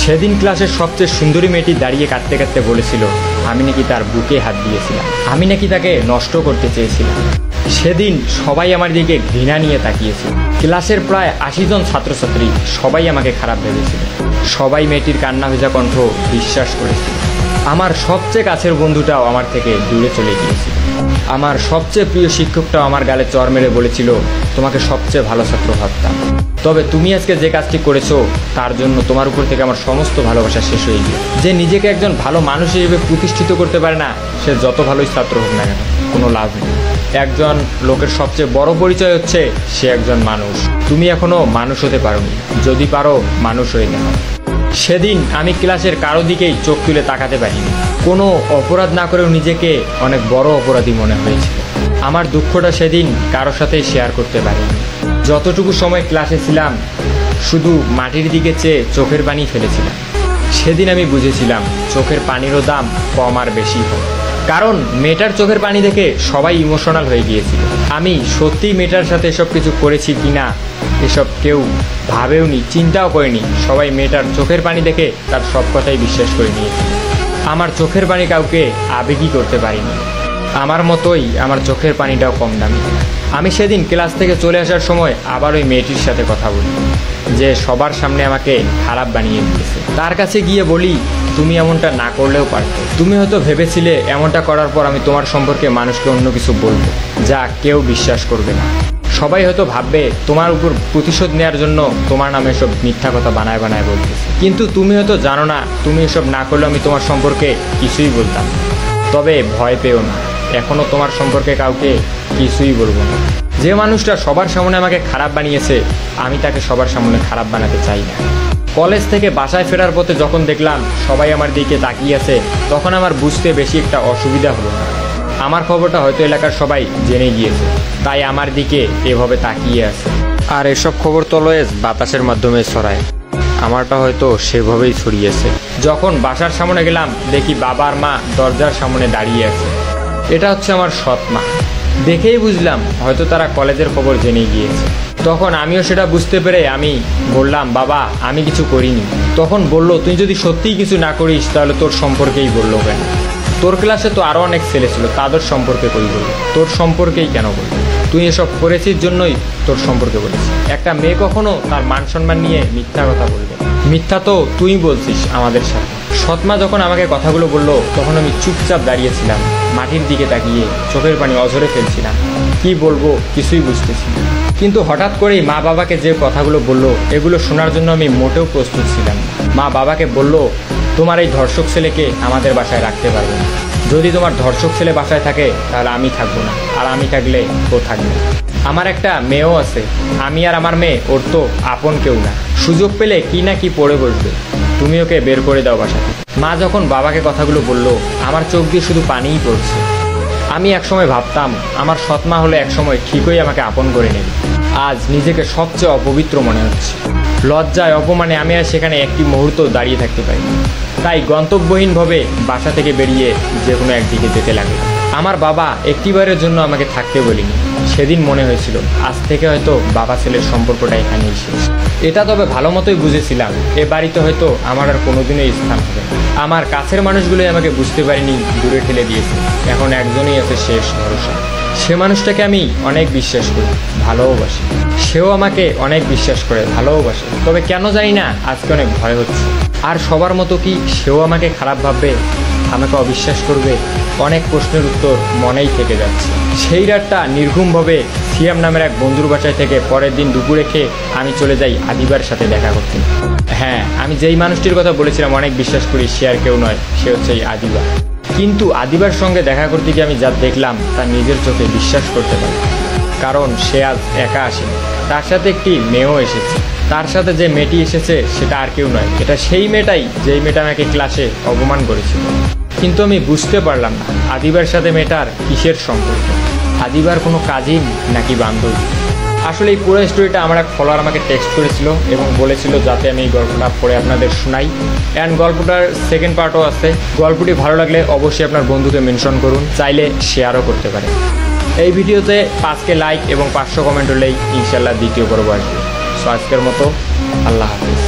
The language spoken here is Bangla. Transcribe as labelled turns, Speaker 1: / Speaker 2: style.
Speaker 1: সেদিন ক্লাসের সবচেয়ে সুন্দরী মেয়েটি দাঁড়িয়ে কাঁদতে কাঁদতে বলেছিল আমি নাকি তার বুকে হাত দিয়েছিলাম, আমি নাকি তাকে নষ্ট করতে চেয়েছিলাম। সেদিন সবাই আমার দিকে ঘৃণা নিয়ে তাকিয়েছিল। ক্লাসের প্রায় 80 জন ছাত্রছাত্রী সবাই আমাকে খারাপ ভেবেছিল। সবাই মেয়েটির কান্না ভেজা কণ্ঠ বিশ্বাস করেছিল। আমার সবচেয়ে কাছের বন্ধুটাও আমার থেকে দূরে চলে গিয়েছিল। আমার সবচেয়ে প্রিয় শিক্ষকটাও আমার গালে চড় মেরে বলেছিল তোমাকে সবচেয়ে ভালো ছাত্র ভাবতাম, তবে তুমি আজকে যে কাজটি করেছো তার জন্য তোমার উপর থেকে আমার সমস্ত ভালোবাসা শেষ হয়ে গিয়ে। যে নিজেকে একজন ভালো মানুষ হিসেবে প্রতিষ্ঠিত করতে পারে না, সে যত ভালোই ছাত্র হোক না কেন, কোনো লাভ নেই। একজন লোকের সবচেয়ে বড় পরিচয় হচ্ছে সে একজন মানুষ। তুমি এখনো মানুষ হতে পারোনি, যদি পারো মানুষ হয়ে গেল। সেদিন আমি ক্লাসের কারো দিকেই চোখ তুলে তাকাতে পারিনি। কোনো অপরাধ না করেও নিজেকে অনেক বড় অপরাধী মনে হয়েছিল। আমার দুঃখটা সেদিন কারোর সাথেই শেয়ার করতে পারিনি। যতটুকু সময় ক্লাসে ছিলাম শুধু মাটির দিকে চেয়ে চোখের পানি ফেলেছিলাম। সেদিন আমি বুঝেছিলাম চোখের পানিরও দাম কম আর বেশি হয়, কারণ মেয়েটার চোখের পানি দেখে সবাই ইমোশনাল হয়ে গিয়েছিল। আমি সত্যিই মেয়েটার সাথে এসব কিছু করেছি কিনা এসব কেউ ভাবেওনি, চিন্তাও করেনি। সবাই মেয়েটার চোখের পানি দেখে তার সব কথাই বিশ্বাস করে নিয়েছিল। আমার চোখের পানি কাউকে আবেগী করতে পারিনি। আমার মতোই আমার চোখের পানিটাও কম দামি। আমি সেদিন ক্লাস থেকে চলে আসার সময় আবার ওই মেয়েটির সাথে কথা বলি, যে সবার সামনে আমাকে খারাপ বানিয়ে দিয়েছে। তার কাছে গিয়ে বলি তুমি এমনটা না করলেও পারতে। তুমি হয়তো ভেবেছিলে এমনটা করার পর আমি তোমার সম্পর্কে মানুষকে অন্য কিছু বলবো, যা কেউ বিশ্বাস করবে না। সবাই হয়তো ভাববে তোমার উপর প্রতিশোধ নেওয়ার জন্য তোমার নামে এসব মিথ্যা কথা বানায় বানায় বলতেছে। কিন্তু তুমি হয়তো জানো না, তুমি এসব না করলে আমি তোমার সম্পর্কে কিছুই বলতাম। তবে ভয় পেও না, এখনো তোমার সম্পর্কে কাউকে কিছুই বলবো না। যে মানুষটা সবার সামনে আমাকে খারাপ বানিয়েছে, আমি তাকে সবার সামনে খারাপ বানাতে চাই না। কলেজ থেকে বাসায় ফেরার পথে যখন দেখলাম সবাই আমার দিকে তাকিয়ে আছে, তখন আমার বুঝতে বেশি একটা অসুবিধা হলো না। আমার খবরটা হয়তো এলাকার সবাই জেনে গিয়েছে, তাই আমার দিকে এভাবে তাকিয়ে আছে। আর এসব খবর তো অলওয়েজ বাতাসের মাধ্যমে ছড়ায়, আমারটা হয়তো সেভাবেই ছড়িয়েছে। যখন বাসার সামনে গেলাম দেখি বাবা আর মা দরজার সামনে দাঁড়িয়ে আছে। এটা হচ্ছে আমার সৎ মা। দেখেই বুঝলাম হয়তো তারা কলেজের খবর জেনে গিয়েছে। তখন আমিও সেটা বুঝতে পেরে আমি বললাম বাবা আমি কিছু করিনি। তখন বলল তুই যদি সত্যিই কিছু না করিস তাহলে তোর সম্পর্কেই বললো কেন? তোর ক্লাসে তো আরও অনেক ছেলে ছিল, তাদের সম্পর্কে কই বললো, তোর সম্পর্কেই কেন বললো? তুই এসব করেছিস জন্যই তোর সম্পর্কে বলেছিস। একটা মেয়ে কখনো তার মান সম্মান নিয়ে মিথ্যা কথা বলবে? মিথ্যা তো তুই বলছিস আমাদের সাথে। সৎমা যখন আমাকে কথাগুলো বললো তখন আমি চুপচাপ দাঁড়িয়েছিলাম, মাটির দিকে তাকিয়ে চোখের পানি অঝরে ফেলছিলাম। কি বলবো কিছুই বুঝতেছি না। কিন্তু হঠাৎ করেই মা বাবাকে যে কথাগুলো বললো এগুলো শোনার জন্য আমি মোটেও প্রস্তুত ছিলাম না। মা বাবাকে বললো তোমার এই ধর্ষক ছেলেকে আমাদের বাসায় রাখতে পারবে না। যদি তোমার ধর্ষক ছেলে বাসায় থাকে তাহলে আমি থাকবো না, আর আমি থাকলে ও থাকবে। আমার একটা মেয়েও আছে, আমি আর আমার মেয়ে ওর তো আপন কেউ না। সুযোগ পেলে কি না কি পড়ে বসবে, তুমি ওকে বের করে দাও বাসা থেকে। মা যখন বাবাকে কথাগুলো বললো আমার চোখ দিয়ে শুধু পানিই পড়ছে। আমি একসময় ভাবতাম আমার সৎমা হলে একসময় ঠিকই আমাকে আপন করে নেবে। আজ নিজেকে সবচেয়ে অপবিত্র মনে হচ্ছে। লজ্জায় অপমানে আমি আর সেখানে একটি মুহূর্ত দাঁড়িয়ে থাকতে পারি। তাই গন্তব্যহীনভাবে বাসা থেকে বেরিয়ে যে কোনো একদিকে যেতে লাগলো। আমার বাবা একটিবারের জন্য আমাকে থাকতে বলিনি। সেদিন মনে হয়েছিল আজ থেকে হয়তো বাবা ছেলের সম্পর্কটা এখানেই শেষ। এটা তবে ভালো মতোই বুঝেছিলাম এ বাড়িতে হয়তো আমার আর কোনোদিনই স্থান হবে না। আমার কাছের মানুষগুলোই আমাকে বুঝতে পারিনি, দূরে ঠেলে দিয়েছে। এখন একজনই আছে শেষ ভরসা। সে মানুষটাকে আমি অনেক বিশ্বাস করি, ভালোবাসি। সেও আমাকে অনেক বিশ্বাস করে, ভালোবাসে। তবে কেন জানি না আজকে অনেক ভয় হচ্ছে। আর সবার মতো কি সেও আমাকে খারাপ ভাববে, আমাকে অবিশ্বাস করবে? অনেক প্রশ্নের উত্তর মনেই থেকে যাচ্ছে। সেই রাতটা নির্ঘুমভাবে সিয়াম নামের এক বন্ধুর বাসায় থেকে পরের দিন দুপুরে খেয়ে আমি চলে যাই আদিবার সাথে দেখা করতে। হ্যাঁ, আমি যেই মানুষটির কথা বলেছিলাম অনেক বিশ্বাস করি, সে আর কেউ নয়, সে হচ্ছে এই আদিবা। কিন্তু আদিবার সঙ্গে দেখা করতে গিয়ে আমি যা দেখলাম তা নিজের চোখে বিশ্বাস করতে পারি। কারণ সে আজ একা আসেনি, তার সাথে একটি মেয়েও এসেছে। তার সাথে যে মেয়েটি এসেছে সেটা আর কেউ নয়, এটা সেই মেয়েটাই যেই মেয়েটা আমাকে ক্লাসে অপমান করেছিল। কিন্তু আমি বুঝতে পারলাম না আদিবার সাথে মেয়েটার কিসের সম্পর্ক। আদিবার কোনো কাজিন নাকি বান্ধবী? আসলে এই পুরো স্টোরিটা আমার এক ফলোয়ার আমাকে টেক্সট করেছিল এবং বলেছিল যাতে আমি এই গল্পটা পড়ে আপনাদের শোনাই। অ্যান্ড গল্পটার সেকেন্ড পার্টও আছে। গল্পটি ভালো লাগলে অবশ্যই আপনার বন্ধুকে মেনশন করুন, চাইলে শেয়ারও করতে পারেন। এই ভিডিওতে 5K লাইক এবং 500 কমেন্ট হলেই ইনশাল্লাহ দ্বিতীয় পর্ব আসবে। সো আজকের মতো আল্লাহ হাফেজ।